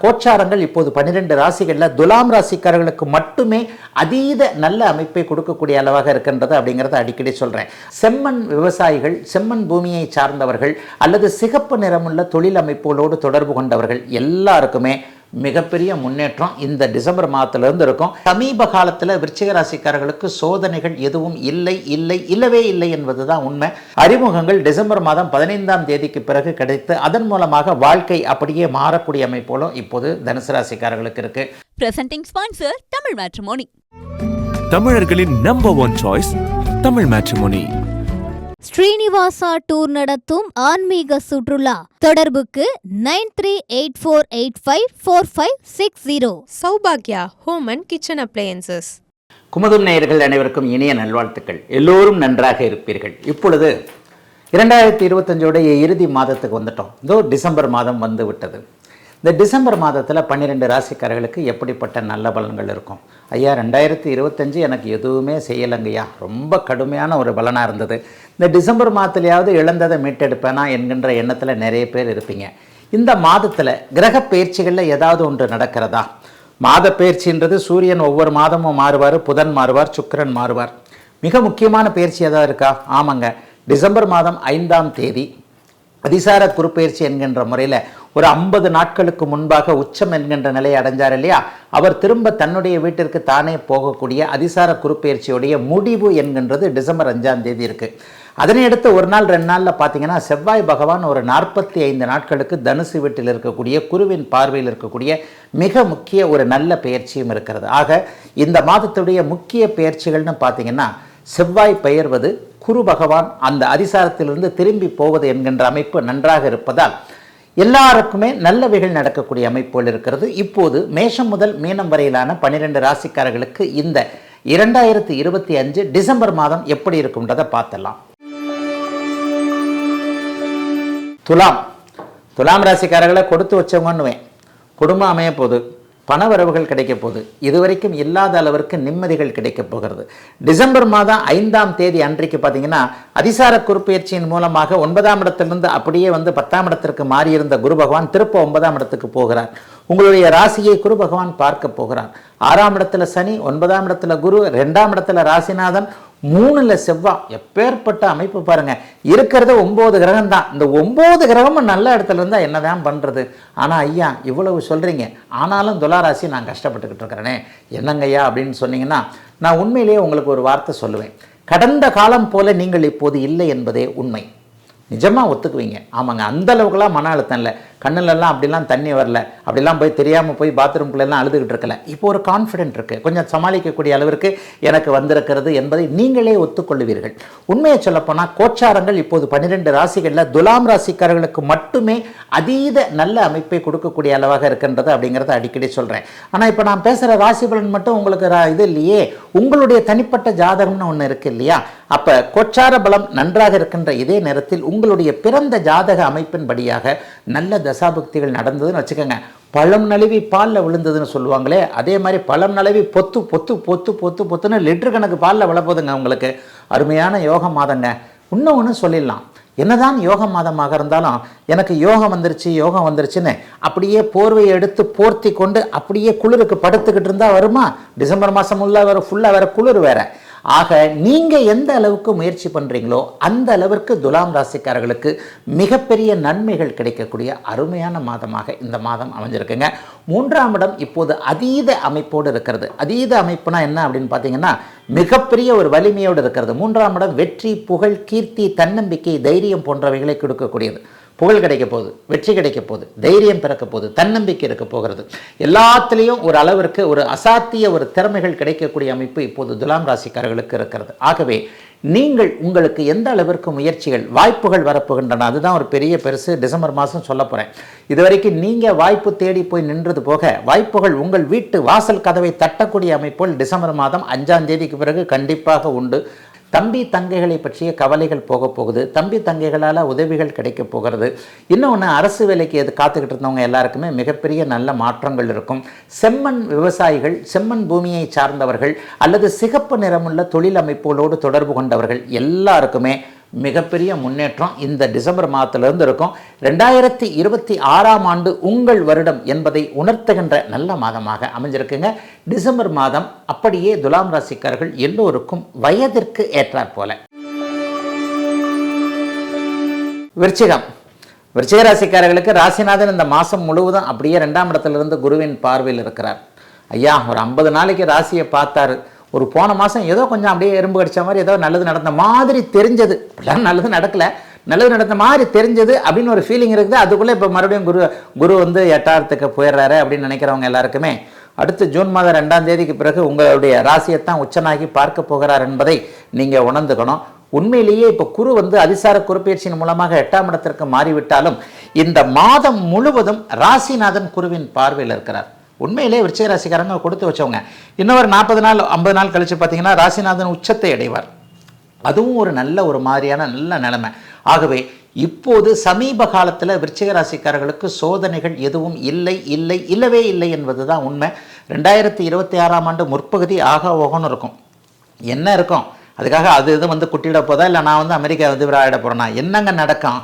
கோச்சாரங்கள் இப்போது 12 ராசிகளில் துலாம் ராசிக்காரர்களுக்கு மட்டுமே அதீத நல்ல அமைப்பை கொடுக்கக்கூடிய அளவாக இருக்கின்றது அப்படிங்கிறத அடிக்கடி சொல்கிறேன். செம்மண் விவசாயிகள், செம்மண் பூமியை சார்ந்தவர்கள் அல்லது சிகப்பு நிறமுள்ள தொழில் அமைப்புகளோடு தொடர்பு கொண்டவர்கள் எல்லாருக்குமே மிகப்பெரிய முன்னேற்றம் இந்த டிசம்பர் மாதத்திலிருந்து இருக்கும். சமீப காலத்தில் விருச்சிக ராசிக்காரர்களுக்கு சோதனைகள் எதுவும் இல்லவே இல்லை என்பதுதான் உண்மை. அறிமுகங்கள் டிசம்பர் மாதம் 15ஆம் தேதிக்கு பிறகு கிடைத்து அதன் மூலமாக வாழ்க்கை அப்படியே மாறக்கூடிய அமைப்போலும் இப்போது தனுசு ராசிக்காரர்களுக்கு இருக்கு. Presenting sponsor Tamil Matrimony. தமிழர்களின் number 1 choice Tamil Matrimony. Srinivasa tour நடத்தும் ஆன்மீக சுற்றுலா. தொடர்புக்கு 9384854560. சௌபாக்யா home and kitchen appliances. Kumudam நேயர்கள் அனைவருக்கும் இனிய நல்வாழ்த்துக்கள். எல்லோரும் நன்றாக இருப்பீர்கள். இப்பொழுது 2025 இறுதி மாதத்துக்கு வந்துட்டோம். இதோ டிசம்பர் மாதம் வந்து விட்டது. இந்த டிசம்பர் மாதத்தில் 12 ராசிக்காரர்களுக்கு எப்படிப்பட்ட நல்ல பலன்கள் இருக்கும்? ஐயா 2025 எனக்கு எதுவுமே செய்யலைங்கய்யா, ரொம்ப கடுமையான ஒரு பலனாக இருந்தது, இந்த டிசம்பர் மாதத்துலையாவது இழந்ததை மீட்டெடுப்பேனா என்கின்ற எண்ணத்தில் நிறைய பேர் இருப்பீங்க. இந்த மாதத்தில் கிரக பயிற்சிகளில் ஏதாவது ஒன்று நடக்கிறதா? மாத பயிற்சின்றது சூரியன் ஒவ்வொரு மாதமும் மாறுவார், புதன் மாறுவார், சுக்கிரன் மாறுவார். மிக முக்கியமான பயிற்சி ஏதாவது இருக்கா? ஆமாங்க, டிசம்பர் மாதம் 5ஆம் தேதி அதிசார குருப்பெயர்ச்சி என்கின்ற முறையில் ஒரு 50 நாட்களுக்கு முன்பாக உச்சம் என்கின்ற நிலையை அடைஞ்சார் இல்லையா, அவர் திரும்ப தன்னுடைய வீட்டிற்கு தானே போகக்கூடிய அதிசார குருப்பெயர்ச்சியுடைய முடிவு என்கின்றது டிசம்பர் 5ஆம் தேதி இருக்குது. அதனை அடுத்து ஒரு நாள் 2 நாளில் பார்த்தீங்கன்னா செவ்வாய் பகவான் ஒரு 45 நாட்களுக்கு தனுசு வீட்டில் இருக்கக்கூடிய குருவின் பார்வையில் இருக்கக்கூடிய மிக முக்கிய ஒரு நல்ல பெயர்ச்சியும் இருக்கிறது. ஆக இந்த மாதத்துடைய முக்கிய பெயர்ச்சிகள்னு பார்த்தீங்கன்னா செவ்வாய் பெயர்வது, குரு பகவான் அந்த அதிசாரத்திலிருந்து திரும்பி போவது என்கின்ற அமைப்பு நன்றாக இருப்பதால் எல்லாருக்குமே நல்லவைகள் நடக்கக்கூடிய அமைப்புகள் இருக்கிறது. இப்போது மேஷம் முதல் மீனம் வரையிலான 12 ராசிக்காரர்களுக்கு இந்த 2025 டிசம்பர் மாதம் எப்படி இருக்கும்ன்றதை பார்த்துடலாம். துலாம் ராசிக்காரர்களை கொடுத்து வச்சவங்கன்னுவேன். குடும்பம் அமைய போகுது, பணவரவுகள் கிடைக்க போகுது, இதுவரைக்கும் இல்லாத அளவிற்கு நிம்மதிகள் கிடைக்க போகிறது. டிசம்பர் மாதம் 5ஆம் தேதி அன்றைக்கு பார்த்தீங்கன்னா அதிசார குருப்பெயர்ச்சியின் மூலமாக 9ஆம் இடத்திலிருந்து அப்படியே 10ஆம் இடத்திற்கு மாறியிருந்த குரு பகவான் திருப்ப 9ஆம் இடத்துக்கு போகிறார். உங்களுடைய ராசியை குரு பகவான் பார்க்க போகிறார். 6ஆம் இடத்துல சனி, 9ஆம் இடத்துல குரு, 2ஆம் இடத்துல ராசிநாதன், 3ல் செவ்வாய். எப்பேற்பட்ட அமைப்பு பாருங்க. இருக்கிறது 9 கிரகம் தான். இந்த 9 கிரகமும் நல்ல இடத்துல இருந்தால் என்னதான் பண்ணுறது? ஆனால் ஐயா இவ்வளவு சொல்கிறீங்க, ஆனாலும் துளாராசி நான் கஷ்டப்பட்டுக்கிட்டு இருக்கிறேனே என்னங்க ஐயா அப்படின்னு சொன்னீங்கன்னா, நான் உண்மையிலேயே உங்களுக்கு ஒரு வார்த்தை சொல்லுவேன். கடந்த காலம் போல நீங்கள் இப்போது இல்லை என்பதே உண்மை. நிஜமாக ஒத்துக்குவீங்க. ஆமாங்க, அந்த அளவுக்குலாம் மன அழுத்தம் இல்லை, கண்ணுலெல்லாம் அப்படிலாம் தண்ணி வரல, அப்படிலாம் போய் தெரியாமல் போய் பாத்ரூம்குள்ளெல்லாம் அழுதுகிட்டு இருக்கல. இப்போ ஒரு கான்ஃபிடென்ட் இருக்குது, கொஞ்சம் சமாளிக்கக்கூடிய அளவிற்கு எனக்கு வந்திருக்கிறது என்பதை நீங்களே ஒத்துக்கொள்ளுவீர்கள். உண்மையை சொல்லப்போனால் கோச்சாரங்கள் இப்போது 12 ராசிகளில் துலாம் ராசிக்காரர்களுக்கு மட்டுமே அதீத நல்ல அமைப்பை கொடுக்கக்கூடிய அளவாக இருக்கின்றது அப்படிங்கிறத அடிக்கடி சொல்கிறேன். ஆனால் இப்போ நான் பேசுகிற ராசி பலன் மட்டும் உங்களுக்கு இது இல்லையே, உங்களுடைய தனிப்பட்ட ஜாதகம்னு ஒன்று இருக்குது இல்லையா? அப்போ கோச்சார பலம் நன்றாக இருக்கின்ற இதே நேரத்தில் உங்களுடைய பிறந்த ஜாதக அமைப்பின்படியாக நல்ல தசாபக்திகள் நடந்ததுன்னு வச்சுக்கோங்க. பழம் நழுவி பாலில் விழுந்ததுன்னு சொல்லுவாங்களே, அதே மாதிரி பழம் நழுவி பொத்து பொத்து பொத்து பொத்து பொத்துன்னு லிட்டர் கணக்கு பாலில் விழப்போதுங்க. உங்களுக்கு அருமையான யோக மாதங்க. இன்னொன்று சொல்லிடலாம், என்னதான் யோக மாதமாக இருந்தாலும் எனக்கு யோகம் வந்துருச்சுன்னு அப்படியே போர்வையை எடுத்து போர்த்தி கொண்டு அப்படியே குளிருக்கு படுத்துக்கிட்டு இருந்தால் வருமா? டிசம்பர் மாதம் ஃபுல்லாக வேறு குளிர் வேறு. ஆக நீங்கள் எந்த அளவுக்கு முயற்சி பண்ணுறீங்களோ அந்த அளவிற்கு துலாம் ராசிக்காரர்களுக்கு மிகப்பெரிய நன்மைகள் கிடைக்கக்கூடிய அருமையான மாதமாக இந்த மாதம் அமைஞ்சிருக்குங்க. 3ஆம் இடம் இப்போது அதீத அமைப்போடு இருக்கிறது. அதீத அமைப்புனா என்ன அப்படின்னு பார்த்தீங்கன்னா மிகப்பெரிய ஒரு வலிமையோடு இருக்கிறது. 3ஆம் இடம் வெற்றி, புகழ், கீர்த்தி, தன்னம்பிக்கை, தைரியம் போன்றவைகளை கொடுக்கக்கூடியது. புகழ் கிடைக்க போகுது, வெற்றி கிடைக்க போகுது, தைரியம் பிறக்க போகுது, தன்னம்பிக்கை இருக்க போகிறது. எல்லாத்துலேயும் ஒரு அளவிற்கு ஒரு அசாத்திய ஒரு திறமைகள் கிடைக்கக்கூடிய அமைப்பு இப்போது துலாம் ராசிக்காரர்களுக்கு இருக்கிறது. ஆகவே நீங்கள் உங்களுக்கு எந்த அளவிற்கு முயற்சிகள், வாய்ப்புகள் வரப்போகின்றன, அதுதான் ஒரு பெருசு டிசம்பர் மாதம் சொல்ல போகிறேன். இதுவரைக்கும் நீங்கள் வாய்ப்பு தேடி போய் நின்றது போக வாய்ப்புகள் உங்கள் வீட்டு வாசல் கதவை தட்டக்கூடிய அமைப்புகள் டிசம்பர் மாதம் 5ஆம் தேதிக்கு பிறகு கண்டிப்பாக உண்டு. தம்பி தங்கைகளை பற்றிய கவலைகள் போக போகுது. தம்பி தங்கைகளால் உதவிகள் கிடைக்க போகிறது. இன்னொன்று, அரசு வேலைக்கு காத்துக்கிட்டு இருந்தவங்க எல்லாருக்குமே மிகப்பெரிய நல்ல மாற்றங்கள் இருக்கும். செம்மண் விவசாயிகள், செம்மண் பூமியை சார்ந்தவர்கள் அல்லது சிகப்பு நிறமுள்ள தொழில் அமைப்புகளோடு தொடர்பு கொண்டவர்கள் எல்லாருக்குமே மிகப்பெரிய முன்னேற்றம் இந்த டிசம்பர் மாதத்திலிருந்து இருக்கும். 2026ஆம் ஆண்டு உங்கள் வருடம் என்பதை உணர்த்துகின்ற நல்ல மாதமாக அமைஞ்சிருக்குங்க. டிசம்பர் மாதம் அப்படியே துலாம் ராசிக்காரர்கள் எல்லோருக்கும் வயதிற்கு ஏற்றாற் போல. விருச்சிக ராசிக்காரர்களுக்கு ராசிநாதன் இந்த மாதம் முழுவதும் அப்படியே 2ஆம் இடத்திலிருந்து குருவின் பார்வையில் இருக்கிறார். ஐயா ஒரு 50 நாளைக்கு ராசியை பார்த்தாரு. ஒரு போன மாதம் ஏதோ கொஞ்சம் அப்படியே எறும்பு கடிச்ச மாதிரி ஏதோ நல்லது நடந்த மாதிரி தெரிஞ்சது. அப்படிலாம் நல்லது நடக்கலை, நல்லது நடந்த மாதிரி தெரிஞ்சது அப்படின்னு ஒரு ஃபீலிங் இருக்குது. அதுக்குள்ளே இப்போ மறுபடியும் குரு வந்து 8ஆம் போயிடுறாரு அப்படின்னு நினைக்கிறவங்க எல்லாருக்குமே அடுத்து ஜூன் மாதம் 2ஆம் தேதிக்கு பிறகு உங்களுடைய ராசியைத்தான் உச்சனாகி பார்க்க போகிறார் என்பதை நீங்கள் உணர்ந்துக்கணும். உண்மையிலேயே இப்போ குரு வந்து அதிசார குருப்பெயர்ச்சியின் மூலமாக 8ஆம் இடத்திற்கு மாறிவிட்டாலும் இந்த மாதம் முழுவதும் ராசிநாதன் குருவின் பார்வையில் இருக்கிறார். உண்மையிலே விருச்சிக ராசிக்காரங்க கொடுத்து வச்சவங்க. இன்னொரு 40 நாள் 50 நாள் கழித்து பார்த்தீங்கன்னா ராசிநாதன் உச்சத்தை அடைவார். அதுவும் ஒரு மாதிரியான நல்ல நிலைமை. ஆகவே இப்போது சமீப காலத்தில் விருச்சிக ராசிக்காரர்களுக்கு சோதனைகள் எதுவும் இல்லவே இல்லை என்பது தான் உண்மை. 2026ஆம் ஆண்டு முற்பகுதி ஆக ஓகன்னு இருக்கும். என்ன இருக்கும் அதுக்காக அது இது வந்து குட்டிட போதா, இல்லை நான் வந்து அமெரிக்கா வந்து ஆகிட போகிறேன்னா என்னங்க நடக்கும்?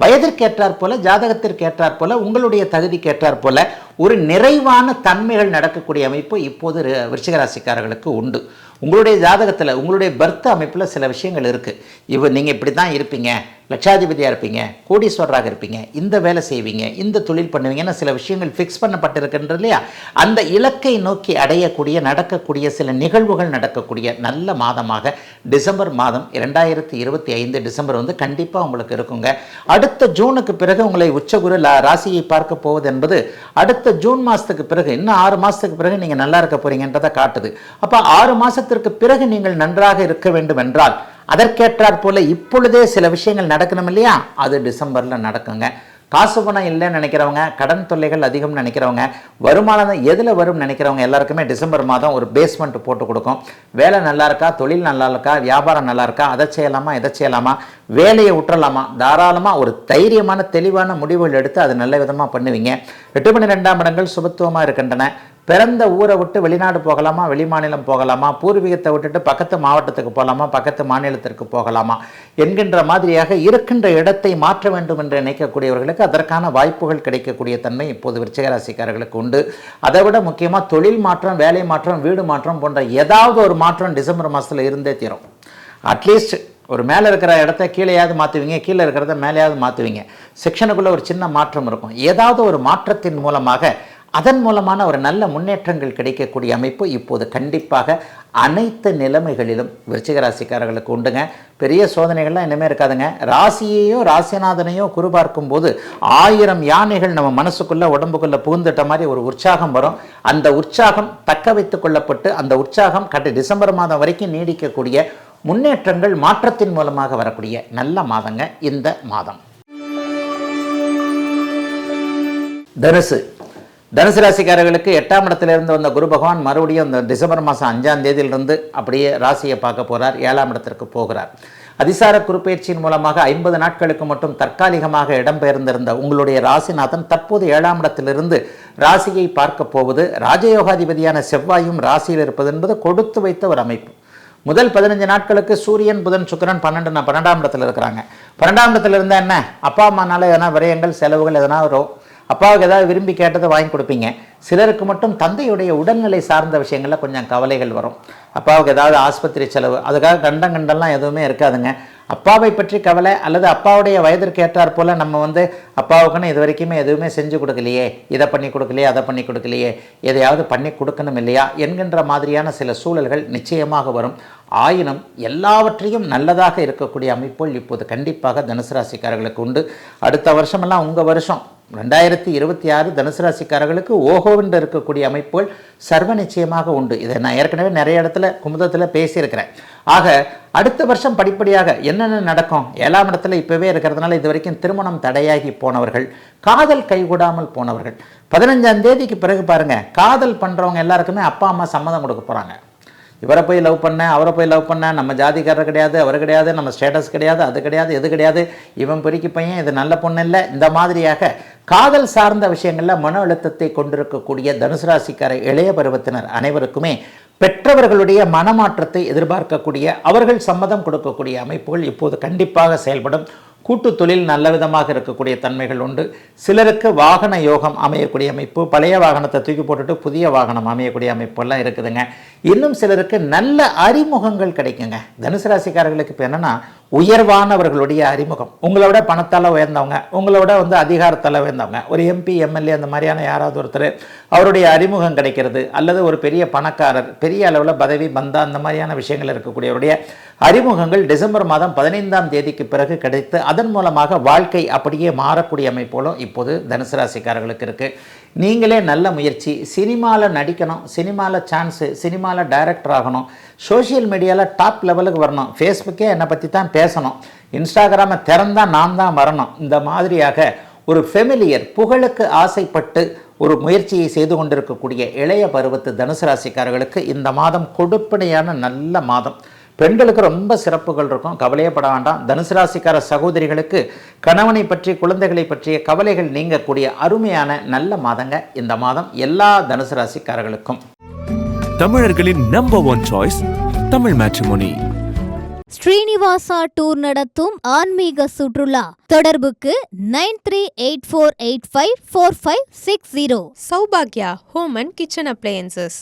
வயதிற்கேற்றாற் போல, ஜாதகத்திற்கேற்றாற் போல, உங்களுடைய தகுதிக்கேற்றாற் போல ஒரு நிறைவான தன்மைகள் நடக்கக்கூடிய அமைப்பு இப்போது விருச்சிக ராசிக்காரர்களுக்கு உண்டு. உங்களுடைய ஜாதகத்தில் உங்களுடைய பர்த் அமைப்பில் சில விஷயங்கள் இருக்குது. நீங்கள் இப்படி தான் இருப்பீங்க, லட்சாதிபதியாக இருப்பீங்க, கோடீஸ்வரராக இருப்பீங்க, இந்த வேலை செய்வீங்க, இந்த தொழில் பண்ணுவீங்கன்னு சில விஷயங்கள் ஃபிக்ஸ் பண்ணப்பட்டிருக்கின்ற இல்லையா? அந்த இலக்கை நோக்கி அடையக்கூடிய நடக்கக்கூடிய சில நிகழ்வுகள் நடக்கக்கூடிய நல்ல மாதமாக டிசம்பர் மாதம் 2025 டிசம்பர் வந்து கண்டிப்பாக உங்களுக்கு இருக்குங்க. அடுத்த ஜூனுக்கு பிறகு உங்களை உச்சகுரு ராசியை பார்க்க போவது என்பது அடுத்த ஜூன் மாதத்துக்கு பிறகு இன்னும் 6 மாதத்துக்கு பிறகு நீங்கள் நல்லா இருக்க போறீங்கன்றதை காட்டுது. அப்போ 6 மாதத்திற்கு பிறகு நீங்கள் நன்றாக இருக்க வேண்டும் என்றால் அதற்கேற்றாற் போல இப்பொழுதே சில விஷயங்கள் நடக்கணும் இல்லையா? அது டிசம்பரில் நடக்குங்க. காசு பணம் இல்லைன்னு நினைக்கிறவங்க, கடன் தொல்லைகள் அதிகம்னு நினைக்கிறவங்க, வருமானம் எதில் வரும் நினைக்கிறவங்க எல்லாருக்குமே டிசம்பர் மாதம் ஒரு பேஸ்மெண்ட் போட்டு கொடுக்கும். வேலை நல்லா இருக்கா, தொழில் நல்லா இருக்கா, வியாபாரம் நல்லா இருக்கா, அதை செய்யலாமா இதை செய்யலாமா, வேலையை விட்டுறலாமா, தாராளமாக ஒரு தைரியமான தெளிவான முடிவுகள் எடுத்து அது நல்ல விதமாக பண்ணுவீங்க. 8 12ஆம் இடங்கள் சுபத்துவமாக இருக்கின்றன. பிறந்த ஊரை விட்டு வெளிநாடு போகலாமா, வெளிமாநிலம் போகலாமா, பூர்வீகத்தை விட்டுட்டு பக்கத்து மாவட்டத்துக்கு போகலாமா, பக்கத்து மாநிலத்திற்கு போகலாமா என்கின்ற மாதிரியாக இருக்கின்ற இடத்தை மாற்ற வேண்டும் என்று நினைக்கக்கூடியவர்களுக்கு அதற்கான வாய்ப்புகள் கிடைக்கக்கூடிய தன்மை இப்போது விருச்சிக ராசிக்காரர்களுக்கு உண்டு. அதை விட முக்கியமாக தொழில் மாற்றம், வேலை மாற்றம், வீடு மாற்றம் போன்ற ஏதாவது ஒரு மாற்றம் டிசம்பர் மாதத்தில் இருந்தே தீரும். அட்லீஸ்ட் ஒரு மேலே இருக்கிற இடத்த கீழேயாவது மாற்றுவீங்க, கீழே இருக்கிறத மேலேயாவது மாற்றுவீங்க. செக்ஷனுக்குள்ளே ஒரு சின்ன மாற்றம் இருக்கும். ஏதாவது ஒரு மாற்றத்தின் மூலமாக அதன் மூலமான ஒரு நல்ல முன்னேற்றங்கள் கிடைக்கக்கூடிய அமைப்பு இப்போது கண்டிப்பாக அனைத்து நிலைமைகளிலும் விருச்சிக ராசிக்காரர்களுக்கு உண்டுங்க. பெரிய சோதனைகள்லாம் இனிமேல் இருக்காதுங்க. ராசியையோ ராசிநாதனையோ குரு பார்க்கும்போது 1000 யானைகள் நம்ம மனசுக்குள்ளே உடம்புக்குள்ளே புகுந்துட்ட மாதிரி ஒரு உற்சாகம் வரும். அந்த உற்சாகம் தக்க வைத்துக் கொள்ளப்பட்டு அந்த உற்சாகம் டிசம்பர் மாதம் வரைக்கும் நீடிக்கக்கூடிய முன்னேற்றங்கள் மாற்றத்தின் மூலமாக வரக்கூடிய நல்ல மாதங்க இந்த மாதம். தனுசு ராசிக்காரர்களுக்கு 8ஆம் இடத்திலிருந்து வந்த குரு பகவான் மறுபடியும் இந்த டிசம்பர் மாதம் 5ஆம் தேதியிலிருந்து அப்படியே ராசியை பார்க்க போகிறார். 7ஆம் இடத்திற்கு போகிறார். அதிசார குருப்பெயர்ச்சியின் மூலமாக 50 நாட்களுக்கு மட்டும் தற்காலிகமாக இடம்பெயர்ந்திருந்த உங்களுடைய ராசிநாதன் தற்போது 7ஆம் இடத்திலிருந்து ராசியை பார்க்க போவது, ராஜயோகாதிபதியான செவ்வாயும் ராசியில் இருப்பது என்பது கொடுத்து வைத்த ஒரு அமைப்பு. முதல் 15 நாட்களுக்கு சூரியன், புதன், சுக்கிரன் 12ஆம் இடத்துல இருக்கிறாங்க. 12ஆம் இடத்துல இருந்தால் என்ன, அப்பா அம்மானால எதனா விரயங்கள், செலவுகள் எதனா வரும். அப்பாவுக்கு ஏதாவது விரும்பி கேட்டதை வாங்கி கொடுப்பீங்க. சிலருக்கு மட்டும் தந்தையுடைய உடல்நிலை சார்ந்த விஷயங்களில் கொஞ்சம் கவலைகள் வரும். அப்பாவுக்கு ஏதாவது ஆஸ்பத்திரி செலவு, அதுக்காக கண்டெல்லாம் எதுவுமே இருக்காதுங்க. அப்பாவை பற்றி கவலை, அல்லது அப்பாவுடைய வயதிற்கு ஏற்றாற் போல் நம்ம வந்து அப்பாவுக்குன்னு இது வரைக்குமே எதுவுமே செஞ்சு கொடுக்கலையே, இதை பண்ணி கொடுக்கலையே, அதை பண்ணி கொடுக்கலையே, எதையாவது பண்ணி கொடுக்கணும் இல்லையா என்கின்ற மாதிரியான சில சூழல்கள் நிச்சயமாக வரும். ஆயினும் எல்லாவற்றையும் நல்லதாக இருக்கக்கூடிய அமைப்புகள் இப்போது கண்டிப்பாக தனுசு ராசிக்காரர்களுக்கு உண்டு. அடுத்த வருஷமெல்லாம் உங்கள் வருஷம் 2026 தனுசு ராசிக்காரர்களுக்கு ஓஹோவென்று இருக்கக்கூடிய அமைப்புகள் சர்வ நிச்சயமாக உண்டு. இதை நான் ஏற்கனவே நிறைய இடத்துல குமுதத்தில் பேசியிருக்கிறேன். ஆக அடுத்த வருஷம் படிப்படியாக என்னென்ன நடக்கும், 7ஆம் இடத்துல இப்போவே இருக்கிறதுனால இது வரைக்கும் திருமணம் தடையாகி போனவர்கள், காதல் கைகூடாமல் போனவர்கள், 15ஆம் தேதிக்கு பிறகு பாருங்கள், காதல் பண்ணுறவங்க எல்லாருக்குமே அப்பா அம்மா சம்மதம் கொடுக்க போகிறாங்க. இவரை போய் லவ் பண்ண, அவரை போய் லவ் பண்ண, நம்ம ஜாதிக்காரர் கிடையாது, அவர் கிடையாது, நம்ம ஸ்டேட்டஸ் கிடையாது, அது கிடையாது, எது கிடையாது, இவன் பெருக்கி பையன், இது நல்ல பொண்ணு இல்லை, இந்த மாதிரியாக காதல் சார்ந்த விஷயங்களில் மன அழுத்தத்தை கொண்டிருக்கக்கூடிய தனுசு ராசிக்கார இளைய பருவத்தினர் அனைவருக்குமே பெற்றவர்களுடைய மனமாற்றத்தை எதிர்பார்க்கக்கூடிய, அவர்கள் சம்மதம் கொடுக்கக்கூடிய அமைப்புகள் இப்போது கண்டிப்பாக செயல்படும். கூட்டு தொழில் நல்ல விதமாக இருக்கக்கூடிய தன்மைகள் உண்டு. சிலருக்கு வாகன யோகம் அமையக்கூடிய அமைப்பு, பழைய வாகனத்தை தூக்கி போட்டுட்டு புதிய வாகனம் அமையக்கூடிய அமைப்பெல்லாம் இருக்குதுங்க. இன்னும் சிலருக்கு நல்ல அறிமுகங்கள் கிடைக்குங்க. தனுசு ராசிக்காரர்களுக்கு இப்போ என்னென்னா, உயர்வானவர்களுடைய அறிமுகம், உங்களோட பணத்தால் உயர்ந்தவங்க, உங்களோட அதிகாரத்தால் உயர்ந்தவங்க, ஒரு எம்பி எம்எல்ஏ அந்த மாதிரியான யாராவது ஒருத்தர், அவருடைய அறிமுகம் கிடைக்கிறது, அல்லது ஒரு பெரிய பணக்காரர், பெரிய அளவில் பதவி பந்தா அந்த மாதிரியான விஷயங்கள் இருக்கக்கூடியவருடைய அறிமுகங்கள் டிசம்பர் மாதம் 15ஆம் தேதிக்கு பிறகு கிடைத்து அதன் மூலமாக வாழ்க்கை அப்படியே மாறக்கூடிய அமைப்போலும் இப்போது தனுசு ராசிக்காரர்களுக்கு இருக்குது. நீங்களே நல்ல முயற்சி, சினிமாவில் நடிக்கணும், சினிமாவில் சான்ஸு, சினிமாவில் டைரக்டர் ஆகணும், சோஷியல் மீடியாவில் டாப் லெவலுக்கு வரணும், ஃபேஸ்புக்கே என்னை பற்றி தான் பேசணும், இன்ஸ்டாகிராமை திறந்தால் நான் தான் வரணும், இந்த மாதிரியாக ஒரு ஃபெமிலியர் புகழுக்கு ஆசைப்பட்டு ஒரு முயற்சியை செய்து கொண்டிருக்கக்கூடிய இளைய பருவத்து தனுசு ராசிக்காரர்களுக்கு இந்த மாதம் கொடுப்பனையான நல்ல மாதம். பெண்களுக்கு ரொம்ப சிறப்புகள் இருக்கும், கவலையே பட வேண்டாம். தனுசு ராசிக்கார சகோதரிகளுக்கு கணவனை பற்றி, குழந்தைகளை பற்றிய கவலைகள் நீங்கக்கூடிய அருமையான நல்ல மாதங்க இந்த மாதம் எல்லா தனுசு ராசிக்காரர்களுக்கும். தமிழர்களின் number one choice Tamil Matrimony. Srinivasa tour நடத்தும் ஆன்மீக சுற்றுலா. தொடர்புக்கு 9384854560. சௌபாக்யா ஹோம் அண்ட் கிச்சன் அப்ளையன்சஸ்.